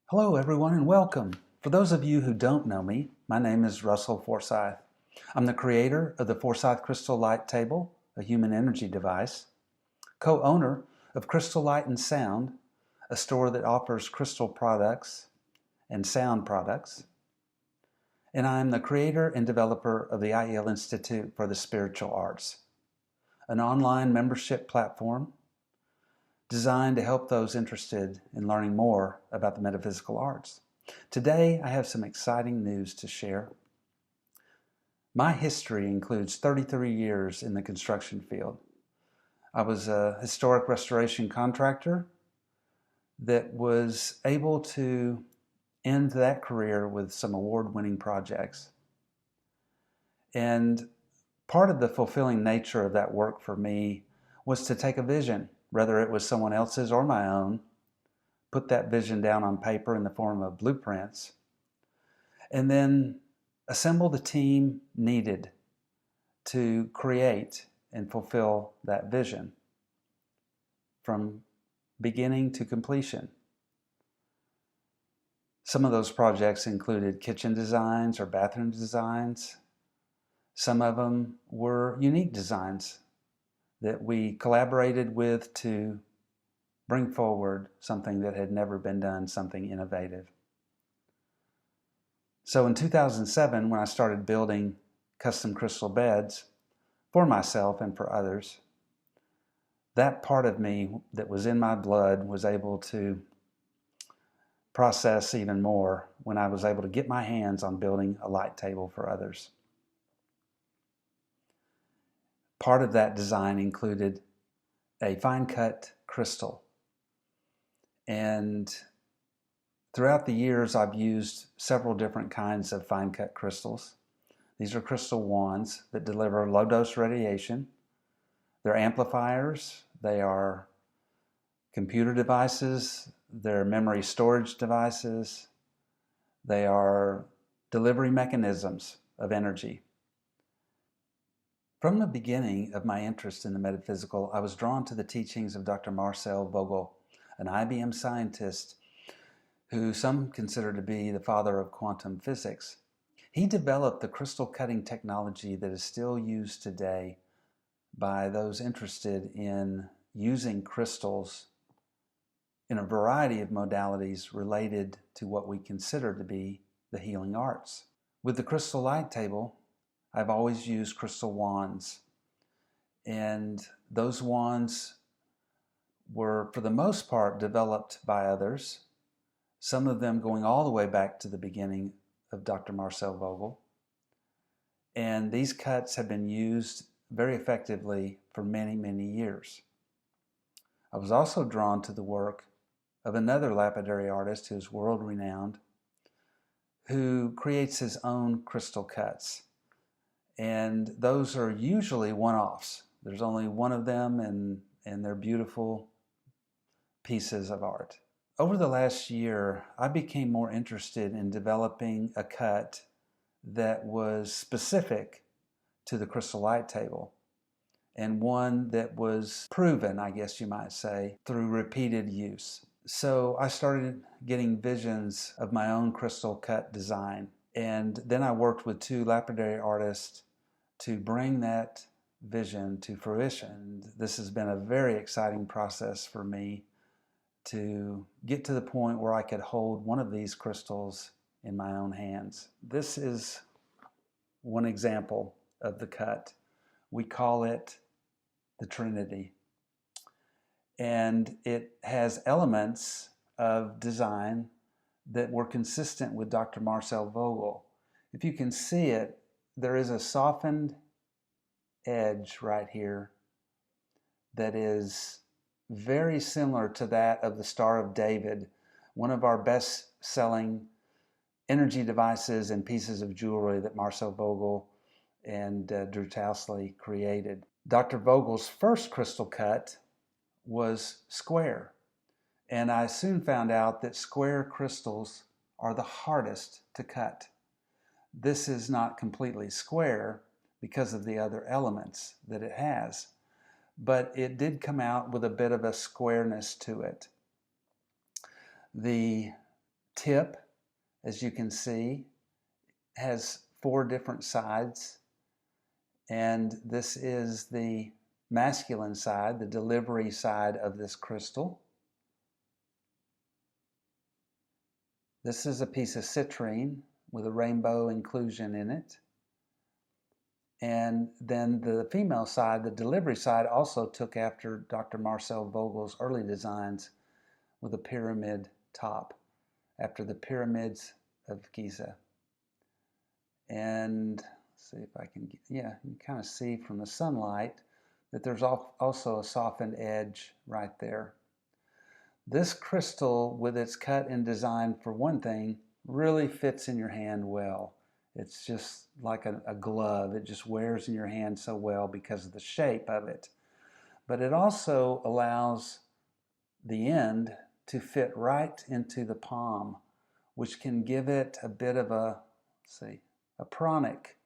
Hello, everyone, and welcome. For those of you who don't know me, my name is Russell Forsyth. I'm the creator of the Forsyth Crystal Light Table, a human energy device, co-owner of Crystal Light and Sound, a store that offers crystal products and sound products, and I'm the creator and developer of the IEL Institute for the Spiritual Arts, an online membership platform designed to help those interested in learning more about the metaphysical arts. Today, I have some exciting news to share. My history includes 33 years in the construction field. I was a historic restoration contractor that was able to end that career with some award-winning projects. And part of the fulfilling nature of that work for me was to take a vision, whether it was someone else's or my own, put that vision down on paper in the form of blueprints, and then assemble the team needed to create and fulfill that vision from beginning to completion. Some of those projects included kitchen designs or bathroom designs. Some of them were unique designs that we collaborated with to bring forward something that had never been done, something innovative. So in 2007, when I started building custom crystal beds for myself and for others, that part of me that was in my blood was able to process even more when I was able to get my hands on building a light table for others. Part of that design included a fine-cut crystal. And throughout the years, I've used several different kinds of fine-cut crystals. These are crystal wands that deliver low-dose radiation. They're amplifiers. They are computer devices. They're memory storage devices. They are delivery mechanisms of energy. From the beginning of my interest in the metaphysical, I was drawn to the teachings of Dr. Marcel Vogel, an IBM scientist who some consider to be the father of quantum physics. He developed the crystal cutting technology that is still used today by those interested in using crystals in a variety of modalities related to what we consider to be the healing arts. With the crystal light table, I've always used crystal wands, and those wands were, for the most part, developed by others, some of them going all the way back to the beginning of Dr. Marcel Vogel. And these cuts have been used very effectively for many, many years. I was also drawn to the work of another lapidary artist who's world-renowned, who creates his own crystal cuts. And those are usually one-offs. There's only one of them, and they're beautiful pieces of art. Over the last year, I became more interested in developing a cut that was specific to the crystal light table, and one that was proven, I guess you might say, through repeated use. So I started getting visions of my own crystal cut design, and then I worked with two lapidary artists to bring that vision to fruition. And this has been a very exciting process for me to get to the point where I could hold one of these crystals in my own hands. This is one example of the cut. We call it the Trinity. And it has elements of design that were consistent with Dr. Marcel Vogel. If you can see it, there is a softened edge right here that is very similar to that of the Star of David, one of our best-selling energy devices and pieces of jewelry that Marcel Vogel and Drew Tousley created. Dr. Vogel's first crystal cut was square, and I soon found out that square crystals are the hardest to cut. This is not completely square because of the other elements that it has, but it did come out with a bit of a squareness to it. The tip, as you can see, has 4 different sides. And this is the masculine side, the delivery side of this crystal. This is a piece of citrine with a rainbow inclusion in it. And then the female side, the delivery side, also took after Dr. Marcel Vogel's early designs with a pyramid top, after the pyramids of Giza. And let's see if I can get, yeah, you can kind of see from the sunlight that there's also a softened edge right there. This crystal, with its cut and design, for one thing, really fits in your hand well. It's just like a glove. It just wears in your hand so well because of the shape of it. But it also allows the end to fit right into the palm, which can give it a bit of a, let's see, a pranic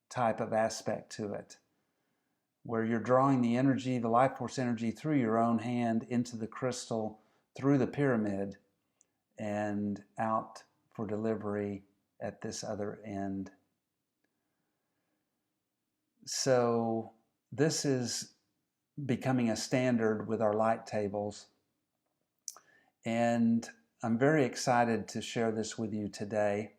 type of aspect to it, where you're drawing the energy, the life force energy, through your own hand into the crystal, through the pyramid, and out for delivery at this other end. So this is becoming a standard with our light tables, and I'm very excited to share this with you today.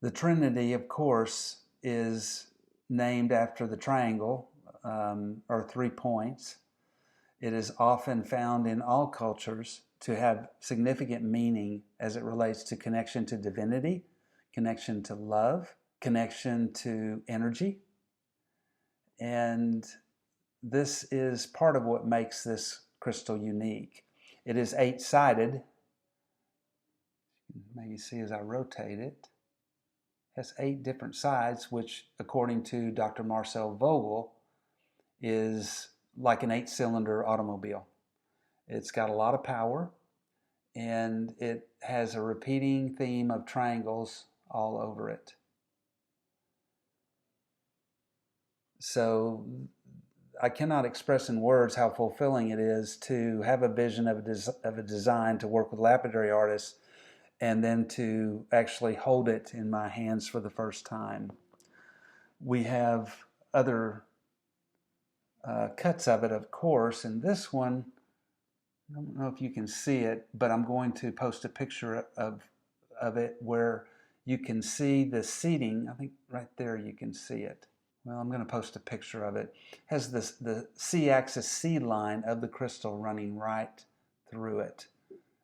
The Trinity, of course, is named after the triangle, or 3 points. It is often found in all cultures to have significant meaning as it relates to connection to divinity, connection to love, connection to energy. And this is part of what makes this crystal unique. It is 8-sided. Maybe see as I rotate it. It has 8 different sides, which, according to Dr. Marcel Vogel, is like an 8-cylinder automobile. It's got a lot of power, and it has a repeating theme of triangles all over it. So I cannot express in words how fulfilling it is to have a vision of a design to work with lapidary artists, and then to actually hold it in my hands for the first time. We have other cuts of it, of course, and this one, I don't know if you can see it, but I'm going to post a picture of it where you can see the seating. I think right there you can see it. Well, I'm going to post a picture of it. It has the C-axis seed line of the crystal running right through it.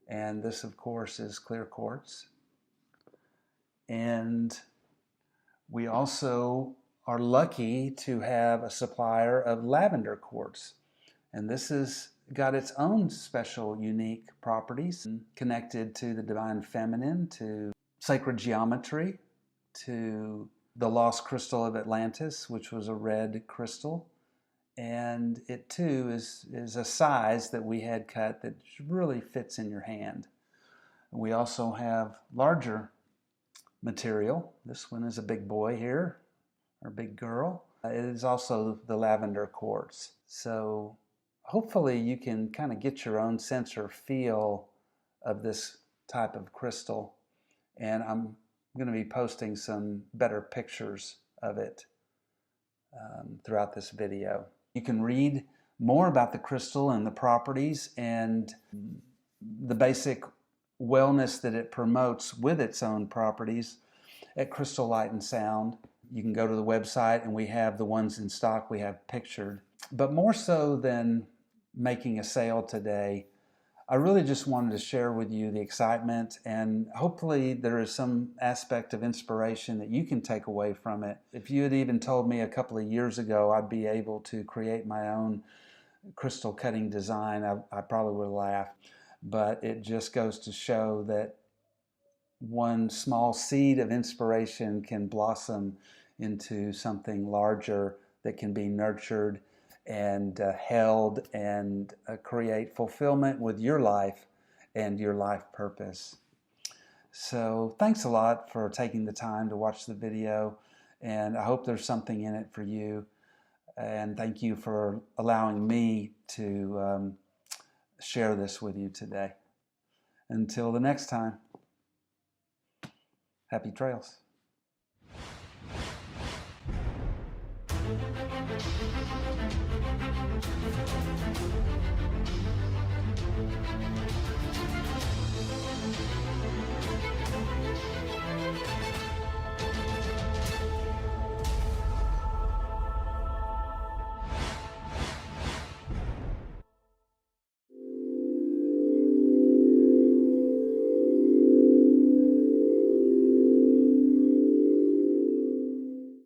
And this, of course, is clear quartz. And we also are lucky to have a supplier of lavender quartz. And this has got its own special, unique properties connected to the divine feminine, to sacred geometry, to the lost crystal of Atlantis, which was a red crystal. And it too is a size that we had cut that really fits in your hand. We also have larger material. This one is a big boy here, or big girl. It is also the lavender quartz. So hopefully you can kind of get your own sense or feel of this type of crystal. And I'm going to be posting some better pictures of it throughout this video. You can read more about the crystal and the properties and the basic wellness that it promotes with its own properties at Crystal Light and Sound. You can go to the website, and we have the ones in stock we have pictured. But more so than making a sale today, I really just wanted to share with you the excitement, and hopefully there is some aspect of inspiration that you can take away from it. If you had even told me a couple of years ago I'd be able to create my own crystal cutting design, I probably would have laughed. But it just goes to show that one small seed of inspiration can blossom into something larger that can be nurtured and held and create fulfillment with your life and your life purpose. So thanks a lot for taking the time to watch the video, and I hope there's something in it for you. And thank you for allowing me to share this with you today. Until the next time, happy trails.